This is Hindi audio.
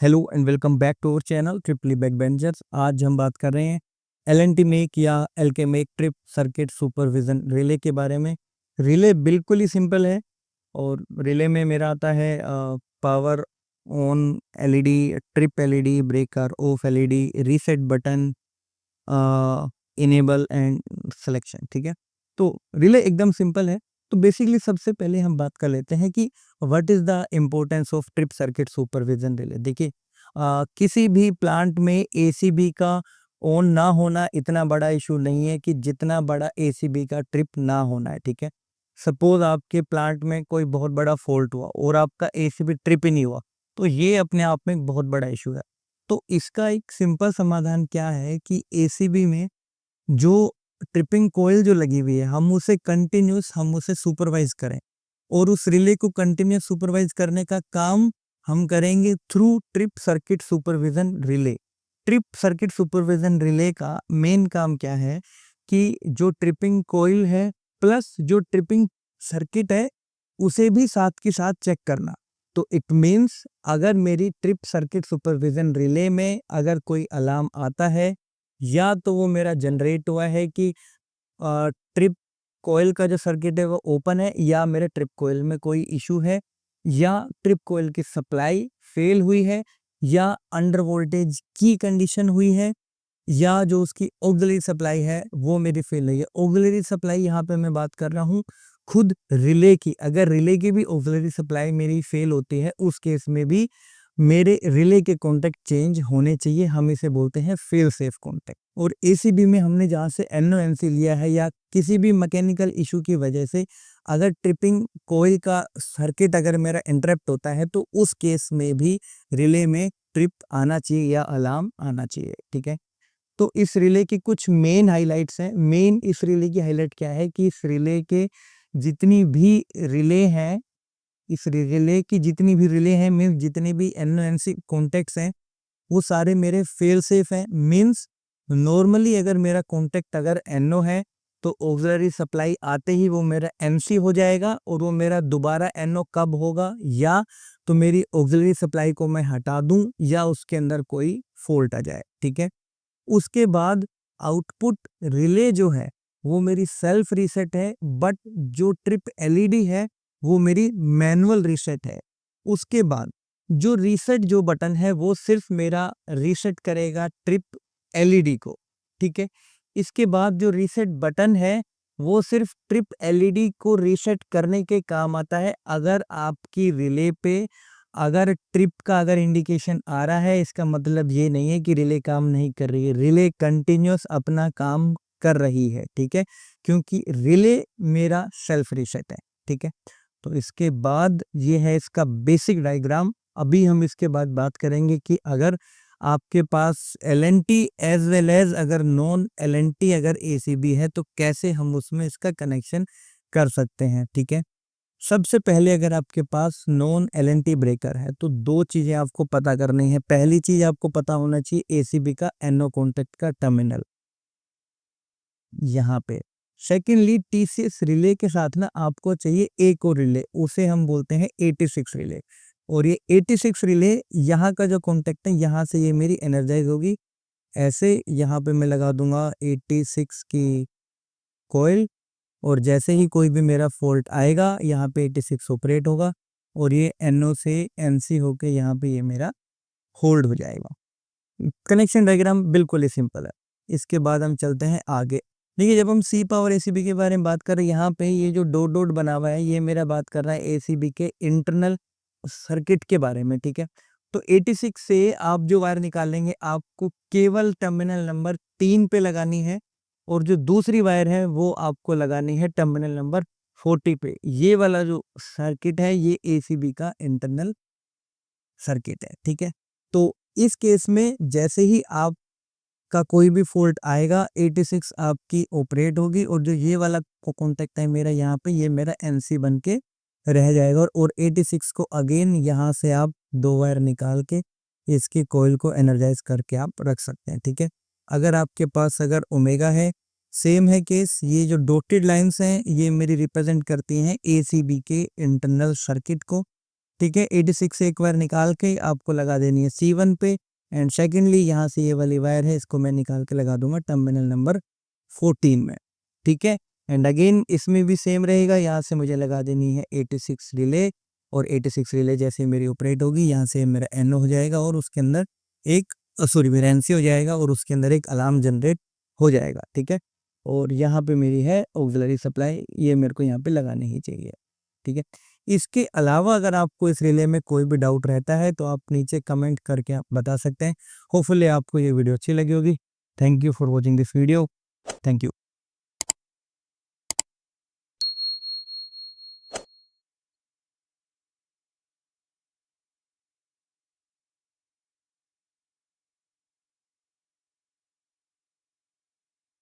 Hello and welcome back to our channel triply backbenchers. आज हम बात कर रहे हैं एलएनटी मेक या LK make trip circuit supervision relay के बारे में। रिले बिल्कुल ही सिंपल है और रिले में मेरा आता है power on LED, trip LED, breaker of LED, reset button, enable and selection. ठीक है, तो रिले एकदम सिंपल है। तो बेसिकली सबसे पहले हम बात कर लेते हैं कि what is the importance of trip circuit supervision relay. देखिए, किसी भी प्लांट में एसीबी का ऑन ना होना इतना बड़ा इशू नहीं है कि जितना बड़ा एसीबी का ट्रिप ना होना है। ठीक है, सपोज आपके प्लांट में कोई बहुत बड़ा फॉल्ट हुआ और आपका एसीबी ट्रिप ही नहीं हुआ, तो ये अपने आप में एक बहुत बड़ा इशू है। तो इसका एक सिंपल समाधान क्या है कि एसीबी में जो ट्रिपिंग कोयल जो लगी हुई है, हम उसे सुपरवाइज करें और उस रिले को कंटिन्यूस सुपरवाइज करने का काम हम करेंगे through trip circuit supervision relay. Trip circuit supervision relay का मेन काम क्या है कि जो ट्रिपिंग कोयल है प्लस जो ट्रिपिंग सर्किट है उसे भी साथ के साथ चेक करना। तो इट मीन्स अगर मेरी ट्रिप सर्किट सुपरविजन रिले में अगर कोई अलार्म आता है, या तो वो मेरा जनरेट हुआ है कि ट्रिप कोयल का जो सर्किट है वो ओपन है, या मेरे ट्रिप कोयल में कोई इशू है, या ट्रिप कोयल की सप्लाई फेल हुई है, या अंडर वोल्टेज की कंडीशन हुई है, या जो उसकी ऑक्सिलरी सप्लाई है वो मेरी फेल नहीं है। ऑक्सिलरी सप्लाई यहाँ पे मैं बात कर रहा हूँ खुद रिले की। अगर रिले की भी ऑक्सिलरी सप्लाई मेरी फेल होती है, उस केस में भी मेरे रिले के कॉन्टैक्ट चेंज होने चाहिए। हम इसे बोलते हैं फेल सेफ कॉन्टैक्ट। और एसीबी में हमने जहाँ से एनओएनसी लिया है या किसी भी मैकेनिकल इशू की वजह से अगर ट्रिपिंग कोयल का सर्किट अगर मेरा इंटरप्ट होता है, तो उस केस में भी रिले में ट्रिप आना चाहिए या अलार्म आना चाहिए। ठीक है, तो इस रिले की कुछ मेन हाइलाइट्स हैं। मेन इस रिले की हाइलाइट क्या है कि इस रिले के जितनी भी रिले हैं, इस रिले की जितनी भी रिले हैं मीन्स जितने भी एनओएनसी कॉन्टैक्ट्स हैं वो सारे मेरे फेल सेफ हैं। मीन्स नॉर्मली अगर मेरा कॉन्टैक्ट अगर एनओ है तो ऑक्सिलरी सप्लाई आते ही वो मेरा एनसी हो जाएगा, और वो मेरा दोबारा एनओ कब होगा, या तो मेरी ऑक्सिलरी सप्लाई को मैं हटा दूं या उसके अंदर कोई फॉल्ट आ जाए। ठीक है, उसके बाद आउटपुट रिले जो है वो मेरी सेल्फ रीसेट है, बट जो ट्रिप एलईडी है वो मेरी मैनुअल रीसेट है। उसके बाद जो रीसेट जो बटन है वो सिर्फ मेरा रीसेट करेगा ट्रिप एलईडी को। ठीक है, इसके बाद जो रीसेट बटन है वो सिर्फ ट्रिप एलईडी को रीसेट करने के काम आता है। अगर आपकी रिले पे अगर ट्रिप का अगर इंडिकेशन आ रहा है, इसका मतलब ये नहीं है कि रिले काम नहीं कर रही है। रिले कंटिन्यूस अपना काम कर रही है। ठीक है, क्योंकि रिले मेरा सेल्फ रीसेट है। ठीक है, तो इसके बाद ये है इसका बेसिक डायग्राम। अभी हम इसके बाद बात करेंगे कि अगर आपके पास एलएनटी एज वेल एज अगर नॉन एलएनटी अगर एसीबी है तो कैसे हम उसमें इसका कनेक्शन कर सकते हैं। ठीक है, सबसे पहले अगर आपके पास नॉन एलएनटी ब्रेकर है तो दो चीजें आपको पता करनी है। पहली चीज आपको पता होना चाहिए एसीबी का एनओ कॉन्टैक्ट का टर्मिनल यहाँ पे। सेकेंडली टीसीएस रिले के साथ ना आपको चाहिए एक और रिले, उसे हम बोलते हैं 86 रिले। और ये 86 रिले यहाँ का जो कॉन्टैक्ट है यहाँ से ये मेरी एनर्जाइज होगी। ऐसे यहाँ पे मैं लगा दूंगा 86 की कोयल, और जैसे ही कोई भी मेरा फॉल्ट आएगा यहाँ पे 86 ऑपरेट होगा और ये एनओ से एनसी होके यहाँ पे ये मेरा होल्ड हो जाएगा। कनेक्शन डायग्राम बिल्कुल ही सिंपल है। इसके बाद हम चलते हैं आगे। देखिए, जब हम सी पावर एसीबी के बारे में बात कर रहे हैं, यहाँ पे ये जो डॉट डॉट बना हुआ है ये मेरा बात कर रहा है एसीबी के इंटरनल सर्किट के बारे में। ठीक है, तो 86 से आप जो वायर निकालेंगे आपको केवल टर्मिनल नंबर 3 पे लगानी है, और जो दूसरी वायर है वो आपको लगानी है टर्मिनल नंबर 40 पे। ये वाला जो सर्किट है ये एसीबी का इंटरनल सर्किट है। ठीक है, तो इस केस में जैसे ही आपका कोई भी फॉल्ट आएगा 86 आपकी ऑपरेट होगी, और जो ये वाला कॉन्टेक्ट है मेरा यहाँ पे ये मेरा एनसी बन के रह जाएगा, और 86 को अगेन यहाँ से आप दो वायर निकाल के इसकी कोयल को एनर्जाइज करके आप रख सकते हैं। ठीक है, अगर आपके पास अगर ओमेगा है सेम है केस। ये जो डॉटेड लाइंस हैं ये मेरी रिप्रेजेंट करती हैं एसीबी के इंटरनल सर्किट को। ठीक है। 86 से एक वायर निकाल के आपको लगा देनी है C1 पे, एंड सेकेंडली यहाँ से ये वाली वायर है, इसको मैं निकाल के लगा दूंगा टर्मिनल नंबर 14 में, ठीक है। एंड अगेन इसमें भी सेम रहेगा, यहाँ से मुझे लगा देनी है 86 रिले, और 86 रिले जैसे मेरी ऑपरेट होगी, यहाँ से मेरा NO हो जाएगा और उसके अंदर एक मेरा NC हो जाएगा और उसके अंदर एक अलार्म जनरेट हो जाएगा, ठीक है। और यहाँ पे मेरी है ऑक्सिलरी सप्लाई, ये मेरे को यहाँ पे लगानी ही चाहिए, ठीक है। इसके अलावा अगर आपको इस रिले में कोई भी डाउट रहता है तो आप नीचे कमेंट करके आप बता सकते हैं। होपफुली आपको ये वीडियो अच्छी लगी होगी। Thank you for watching this video. Thank you.